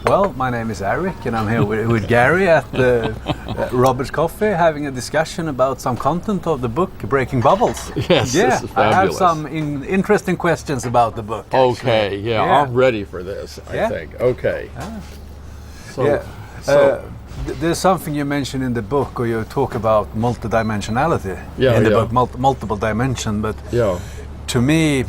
Well, my name is Eric, and I'm here with Gary at Robert's Coffee, having a discussion about some content of the book Breaking Bubbles. Yes, yeah, this is I have fabulous. some interesting questions about the book. Actually. Okay, yeah, I'm ready for this, I think. Okay. There's something you mention in the book, or you talk about multidimensionality Yeah, in the yeah. book, multiple dimension, but Yeah, to me,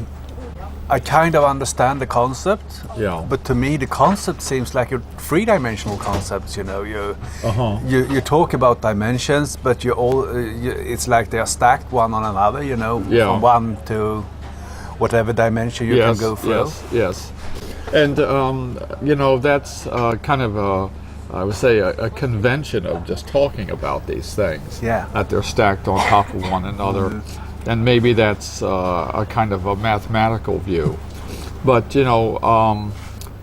I kind of understand the concept, yeah. but to me the concept seems like a three-dimensional concept. You know, you talk about dimensions, but it's like they are stacked one on another. You know, Yeah. from one to whatever dimension you can go through. Yes. And, that's kind of I would say a convention of just talking about these things. Yeah. That they're stacked on top of one another. And maybe that's a kind of a mathematical view. But,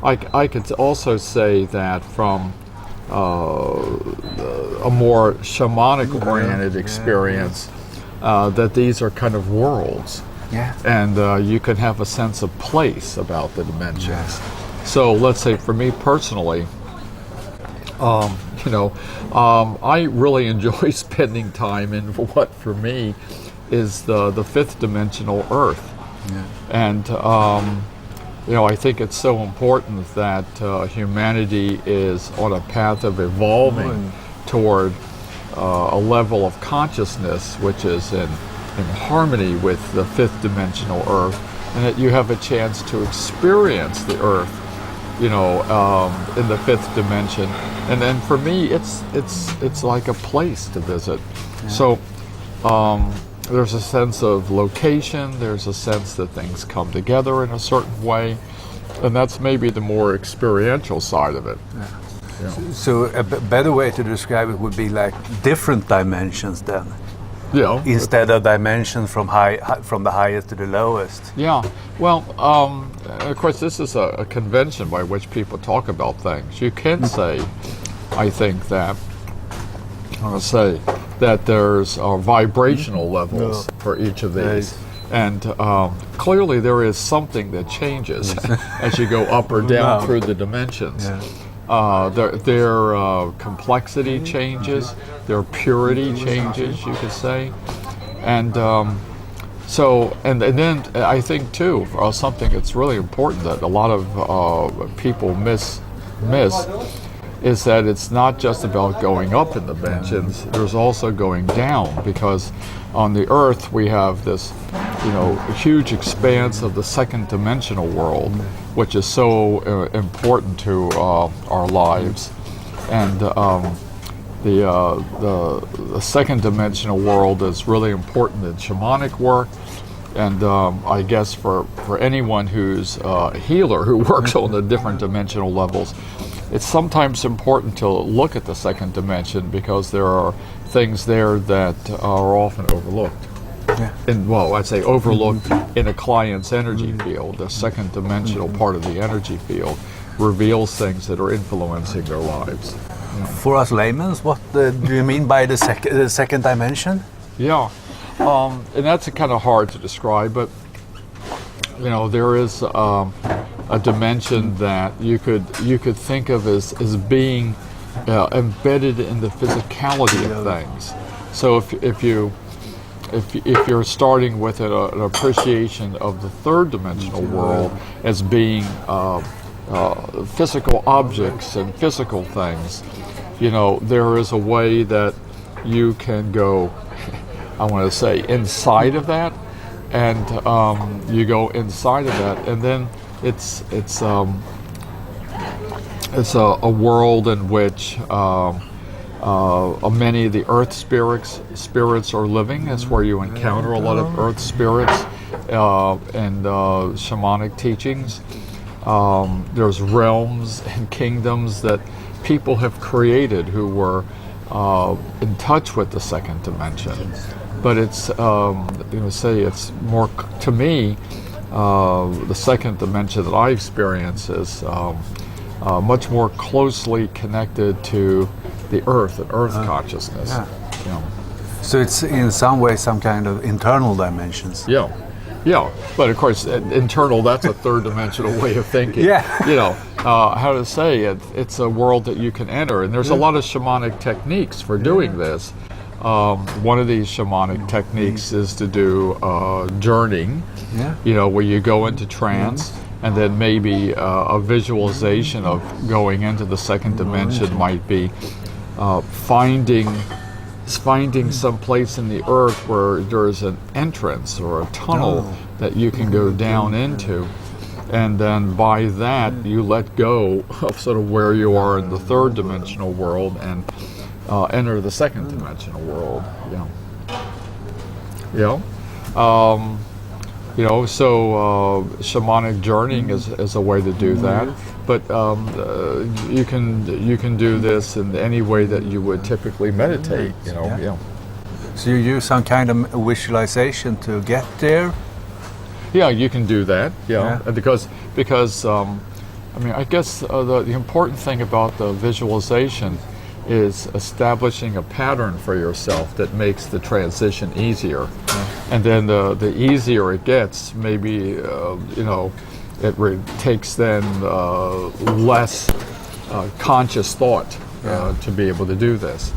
I could also say that from a more shamanic-oriented experience, that these are kind of worlds. Yeah. And you can have a sense of place about the dimensions. So let's say for me personally, I really enjoy spending time in what for me is the fifth dimensional Earth. Yeah. And I think it's so important that humanity is on a path of evolving toward a level of consciousness which is in harmony with the fifth dimensional Earth, and that you have a chance to experience the Earth, in the fifth dimension. And then for me, it's like a place to visit. Yeah. So there's a sense of location. There's a sense that things come together in a certain way, and that's maybe the more experiential side of it. Yeah. Yeah. So a better way to describe it would be like different dimensions then. Yeah. Instead of dimensions from the highest to the lowest. Yeah. Well, of course, this is a convention by which people talk about things. You can say, I think that there's vibrational levels for each of these. And clearly there is something that changes as you go up or down through the dimensions. Yeah. Their complexity changes, their purity changes, you could say. And then I think too, something that's really important that a lot of people miss is that it's not just about going up in the dimensions, there's also going down, because on the Earth we have this, huge expanse of the second dimensional world, which is so important to our lives. And the second dimensional world is really important in shamanic work. And I guess for anyone who's a healer who works on the different dimensional levels, it's sometimes important to look at the second dimension, because there are things there that are often overlooked. Yeah. I'd say overlooked in a client's energy field. The second dimensional part of the energy field reveals things that are influencing their lives. Yeah. For us laymen, what do you mean by the second dimension? Yeah. And that's kind of hard to describe, but there is a dimension that you could think of as being embedded in the physicality of things. So if you're starting with an appreciation of the third dimensional world as being physical objects and physical things, there is a way that you can go, I want to say, inside of that, and you go inside of that, and then it's a world in which many of the Earth spirits are living. That's where you encounter a lot of Earth spirits and shamanic teachings. There's realms and kingdoms that people have created who were in touch with the second dimension. But it's, it's more, to me, the second dimension that I experience is much more closely connected to the Earth and Earth consciousness. So it's in some way some kind of internal dimensions. Yeah. Yeah, but of course, internal, that's a third dimensional way of thinking. Yeah. You know, how to say it, it's a world that you can enter. And there's a lot of shamanic techniques for doing this. One of these shamanic techniques is to do journeying, you know, where you go into trance, and then maybe a visualization of going into the second dimension might be finding some place in the earth where there's an entrance or a tunnel that you can go down into, and then by that you let go of sort of where you are in the third dimensional world and enter the second dimensional world. You know, so shamanic journeying is a way to do that. But you can do this in any way that you would typically meditate. You know, So you use some kind of visualization to get there. Yeah, you can do that. Because I mean, I guess the important thing about the visualization is establishing a pattern for yourself that makes the transition easier. And then the easier it gets, maybe you know, it takes then less conscious thought to be able to do this.